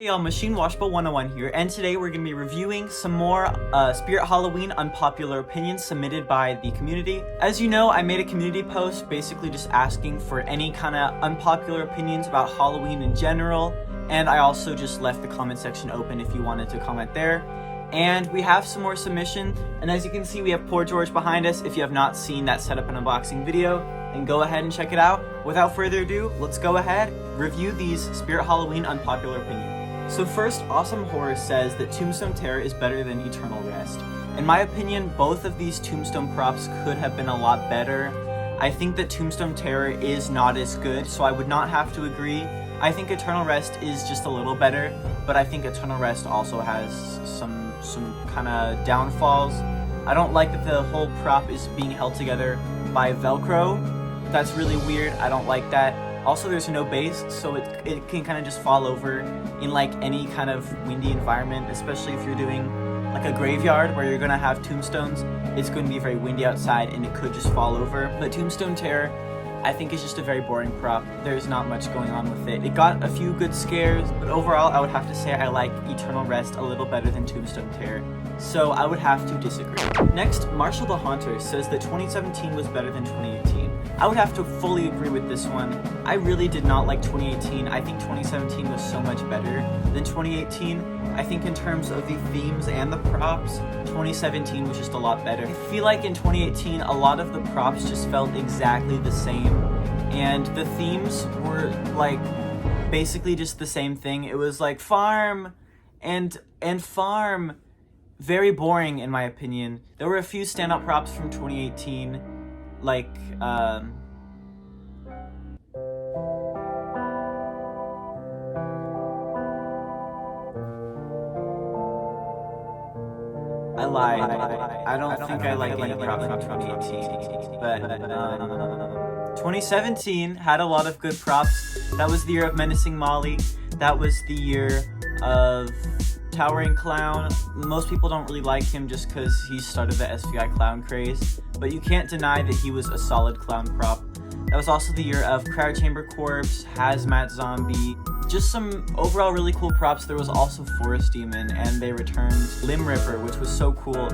Hey y'all, Machine Washable 101 here, and today we're going to be reviewing some more Spirit Halloween Unpopular Opinions submitted by the community. As you know, I made a community post basically just asking for any kind of unpopular opinions about Halloween in general, and I also just left the comment section open if you wanted to comment there. And we have some more submission, and as you can see we have Poor George behind us. If you have not seen that setup and unboxing video, then go ahead and check it out. Without further ado, let's go ahead, review these Spirit Halloween Unpopular Opinions. So first, Awesome Horror says that Tombstone Terror is better than Eternal Rest. In my opinion, both of these Tombstone props could have been a lot better. I think that Tombstone Terror is not as good, so I would not have to agree. I think Eternal Rest is just a little better, but I think Eternal Rest also has some kind of downfalls. I don't like that the whole prop is being held together by Velcro. That's really weird. I don't like that. Also, there's no base, so it can kind of just fall over in like any kind of windy environment, especially if you're doing like a graveyard where you're gonna have tombstones. It's going to be very windy outside and it could just fall over. But Tombstone Terror, I think, is just a very boring prop. There's not much going on with it. It got a few good scares, but overall I would have to say I like Eternal Rest a little better than Tombstone Terror. So I would have to disagree. Next, Marshall the Haunter says that 2017 was better than 2018. I would have to fully agree with this one. I really did not like 2018. I think 2017 was so much better than 2018. I think in terms of the themes and the props, 2017 was just a lot better. I feel like in 2018, a lot of the props just felt exactly the same, and the themes were like basically just the same thing. It was like farm and farm. Very boring in my opinion. There were a few standout props from 2018, like I lied. I don't think I like any prop from 2018, but 2017 had a lot of good props. That was the year of Menacing Molly. That was the year of Towering Clown. Most people don't really like him just because he started the SVI clown craze, but you can't deny that he was a solid clown prop. That was also the year of Crowd Chamber Corpse, Hazmat Zombie, just some overall really cool props. There was also Forest Demon, and they returned Limb Ripper, which was so cool.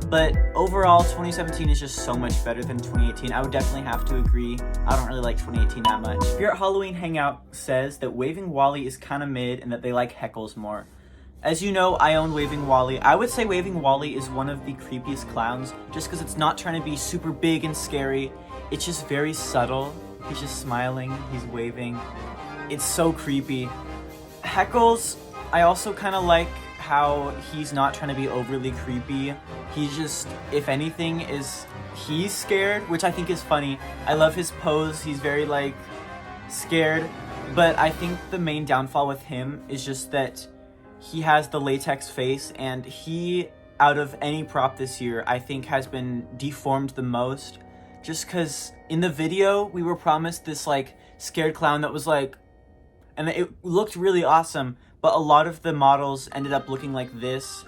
But overall, 2017 is just so much better than 2018. I would definitely have to agree. I don't really like 2018 that much. Spirit Halloween Hangout says that Wailing Wally is kind of mid and that they like Heckles more. As you know, I own Wailing Wally. I would say Wailing Wally is one of the creepiest clowns, just because it's not trying to be super big and scary. It's just very subtle. He's just smiling, he's waving. It's so creepy. Heckles, I also kind of like how he's not trying to be overly creepy. He's just, if anything, he's scared, which I think is funny. I love his pose. He's very like scared, but I think the main downfall with him is just that he has the latex face, and he, out of any prop this year, I think has been deformed the most. Just because in the video, we were promised this like scared clown that was like, and it looked really awesome, but a lot of the models ended up looking like this,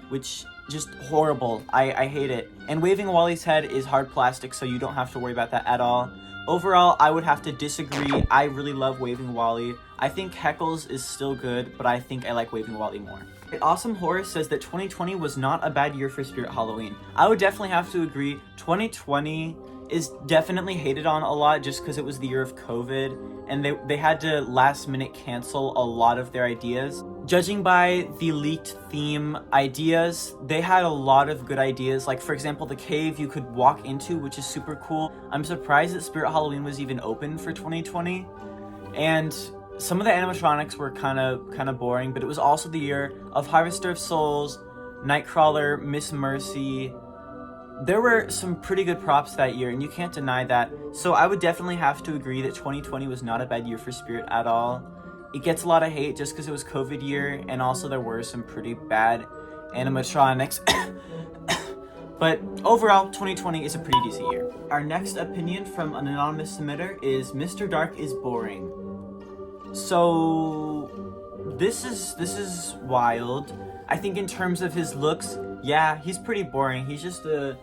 which just horrible. I hate it. And Waving Wally's head is hard plastic, so you don't have to worry about that at all. Overall, I would have to disagree. I really love Waving Wally. I think Heckles is still good, but I think I like Waving Wally more. Awesome Horror says that 2020 was not a bad year for Spirit Halloween. I would definitely have to agree. 2020 is definitely hated on a lot just because it was the year of COVID, and they had to last minute cancel a lot of their ideas. Judging by the leaked theme ideas, they had a lot of good ideas. Like, for example, the cave you could walk into, which is super cool. I'm surprised that Spirit Halloween was even open for 2020. And some of the animatronics were kind of boring, but it was also the year of Harvester of Souls, Nightcrawler, Miss Mercy. There were some pretty good props that year, and you can't deny that. So I would definitely have to agree that 2020 was not a bad year for Spirit at all. It gets a lot of hate just because it was COVID year, and also there were some pretty bad animatronics. But overall, 2020 is a pretty decent year. Our next opinion from an anonymous submitter is Mr. Dark is boring. So this is wild. I think in terms of his looks, yeah, he's pretty boring. He's just a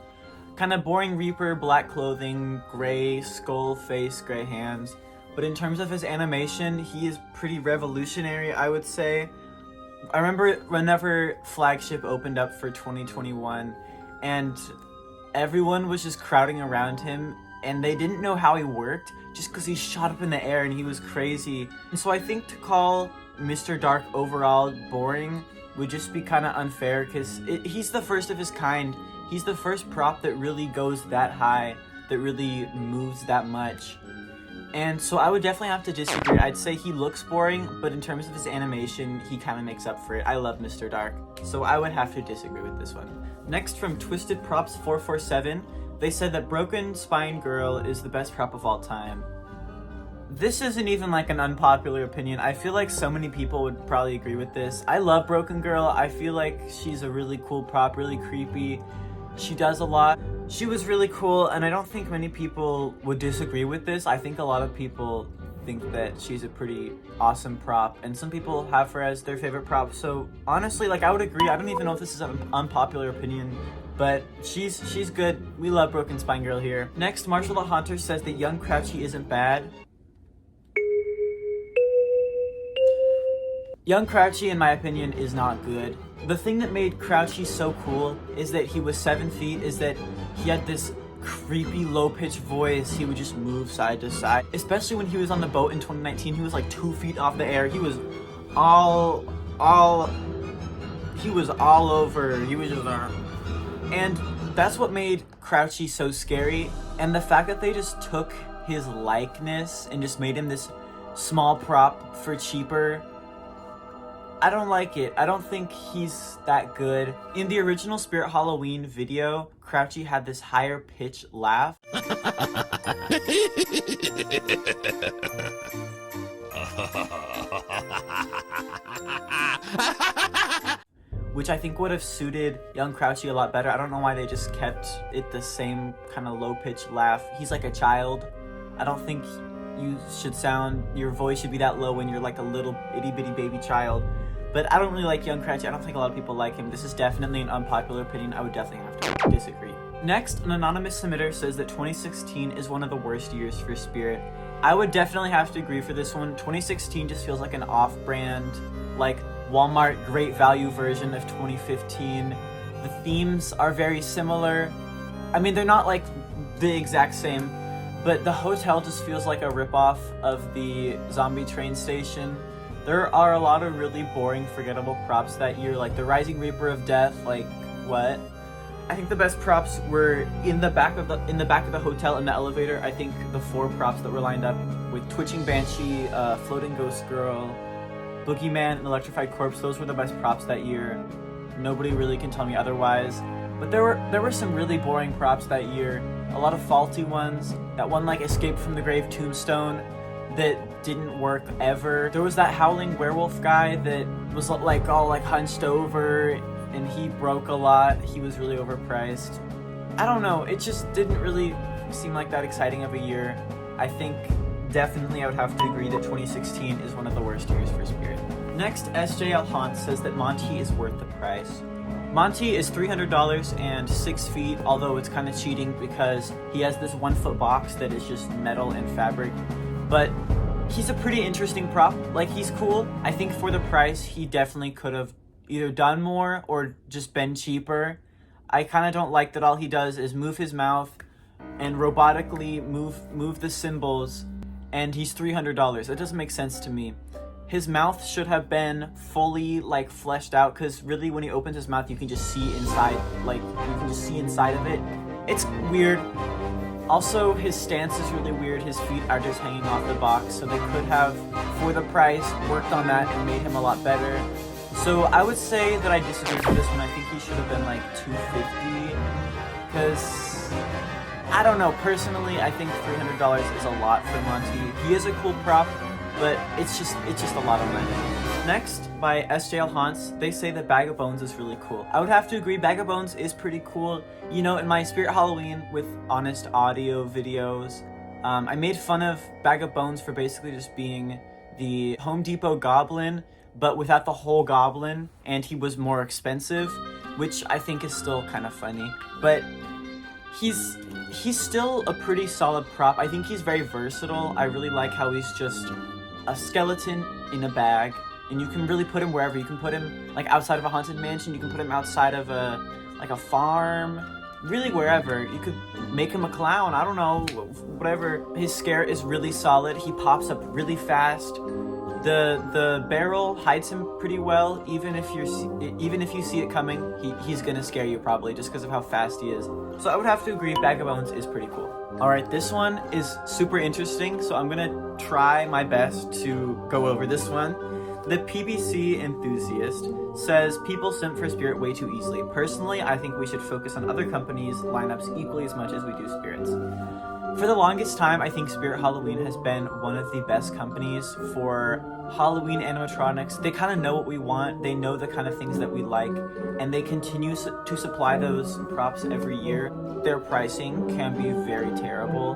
kind of boring Reaper, black clothing, gray skull face, gray hands. But in terms of his animation, he is pretty revolutionary, I would say. I remember whenever Flagship opened up for 2021 and everyone was just crowding around him and they didn't know how he worked just because he shot up in the air and he was crazy. And so I think to call Mr. Dark overall boring would just be kind of unfair because he's the first of his kind. He's the first prop that really goes that high, that really moves that much. And so I would definitely have to disagree. I'd say he looks boring, but in terms of his animation, he kind of makes up for it. I love Mr. Dark, so I would have to disagree with this one. Next, from Twisted Props 447, they said that Broken Spine Girl is the best prop of all time. This isn't even like an unpopular opinion. I feel like so many people would probably agree with this. I love Broken Girl. I feel like she's a really cool prop, really creepy. She does a lot. She was really cool, and I don't think many people would disagree with this. I think a lot of people think that she's a pretty awesome prop, and some people have her as their favorite prop. So honestly, like, I would agree. I don't even know if this is an unpopular opinion, but she's good. We love Broken Spine Girl here. Next, Marshall the Haunter says that young Crouchy isn't bad. Young Crouchy, in my opinion, is not good. The thing that made Crouchy so cool is that he was 7 feet, is that he had this creepy low-pitched voice. He would just move side to side. Especially when he was on the boat in 2019, he was like 2 feet off the air. He was all over. He was just, and that's what made Crouchy so scary. And the fact that they just took his likeness and just made him this small prop for cheaper, I don't like it. I don't think he's that good. In the original Spirit Halloween video, Crouchy had this higher pitch laugh. Which I think would have suited young Crouchy a lot better. I don't know why they just kept it the same kind of low pitch laugh. He's like a child. I don't think your voice should be that low when you're like a little itty bitty baby child. But I don't really like young Crouchy. I don't think a lot of people like him. This is definitely an unpopular opinion. I would definitely have to disagree. Next, an anonymous submitter says that 2016 is one of the worst years for Spirit. I would definitely have to agree for this one. 2016 just feels like an off-brand, like Walmart great value version of 2015. The themes are very similar. I mean, they're not like the exact same, but the hotel just feels like a ripoff of the zombie train station. There are a lot of really boring, forgettable props that year, like the Rising Reaper of Death. Like, what? I think the best props were in the back of the hotel in the elevator. I think the 4 props that were lined up with Twitching Banshee, Floating Ghost Girl, Boogeyman, and Electrified Corpse. Those were the best props that year. Nobody really can tell me otherwise. But there were some really boring props that year. A lot of faulty ones. That one like Escape from the Grave Tombstone that didn't work ever. There was that howling werewolf guy that was like all like hunched over and he broke a lot. He was really overpriced. I don't know, it just didn't really seem like that exciting of a year. I think definitely I would have to agree that 2016 is one of the worst years for Spirit. Next, SJL Haunts says that Monty is worth the price. Monty is $300 and 6 feet, although it's kind of cheating because he has this 1 foot box that is just metal and fabric. But he's a pretty interesting prop. Like, he's cool. I think for the price, he definitely could have either done more or just been cheaper. I kind of don't like that all he does is move his mouth and robotically move the cymbals, and he's $300. That doesn't make sense to me. His mouth should have been fully like fleshed out, because really when he opens his mouth, you can just see inside. Like, you can just see inside of it. It's weird. Also, his stance is really weird. His feet are just hanging off the box, so they could have, for the price, worked on that and made him a lot better. So I would say that I disagree with this one. I think he should have been like $250, because I don't know. Personally, I think $300 is a lot for Monty. He is a cool prop, but it's just a lot of money. Next, by SJL Haunts, they say that Bag of Bones is really cool. I would have to agree, Bag of Bones is pretty cool. You know, in my Spirit Halloween with Honest Audio videos, I made fun of Bag of Bones for basically just being the Home Depot goblin, but without the whole goblin, and he was more expensive, which I think is still kind of funny. But he's still a pretty solid prop. I think he's very versatile. I really like how he's just a skeleton in a bag. and you can really put him wherever. You can put him like outside of a haunted mansion, you can put him outside of a farm, really wherever. You could make him a clown, I don't know, whatever. His scare is really solid. He pops up really fast. The barrel hides him pretty well. Even if you see it coming, he's gonna scare you probably just because of how fast he is. So I would have to agree, Bag of Bones is pretty cool. Alright, this one is super interesting, so I'm gonna try my best to go over this one. The PBC Enthusiast says, people simp for Spirit way too easily. Personally, I think we should focus on other companies' lineups equally as much as we do Spirit's. For the longest time, I think Spirit Halloween has been one of the best companies for Halloween animatronics. They kind of know what we want, they know the kind of things that we like, and they continue to supply those props every year. Their pricing can be very terrible,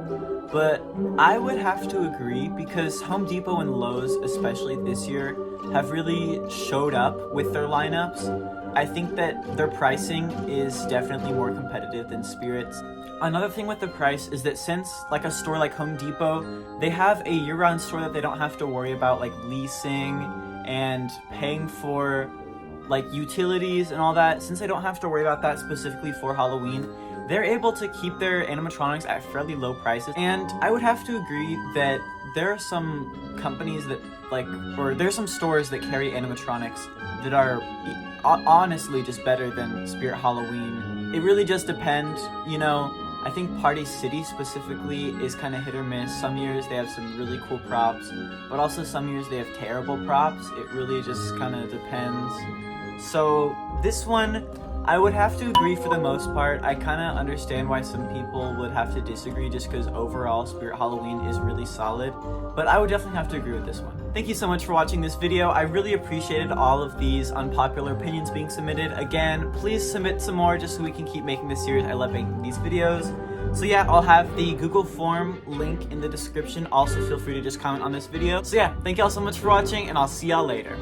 but I would have to agree because Home Depot and Lowe's, especially this year, have really showed up with their lineups. I think that their pricing is definitely more competitive than Spirit's. Another thing with the price is that since like a store like Home Depot, they have a year-round store that they don't have to worry about like leasing and paying for like utilities and all that. Since they don't have to worry about that specifically for Halloween, they're able to keep their animatronics at fairly low prices. And I would have to agree that there are some companies that there's some stores that carry animatronics that are honestly just better than Spirit Halloween. It really just depends, you know. I think Party City specifically is kind of hit or miss. Some years they have some really cool props, but also some years they have terrible props. It really just kind of depends. So this one, I would have to agree for the most part. I kind of understand why some people would have to disagree just because overall Spirit Halloween is really solid, but I would definitely have to agree with this one. Thank you so much for watching this video. I really appreciated all of these unpopular opinions being submitted. Again, please submit some more just so we can keep making this series. I love making these videos. So yeah, I'll have the Google form link in the description. Also feel free to just comment on this video. So yeah, thank y'all so much for watching, and I'll see y'all later.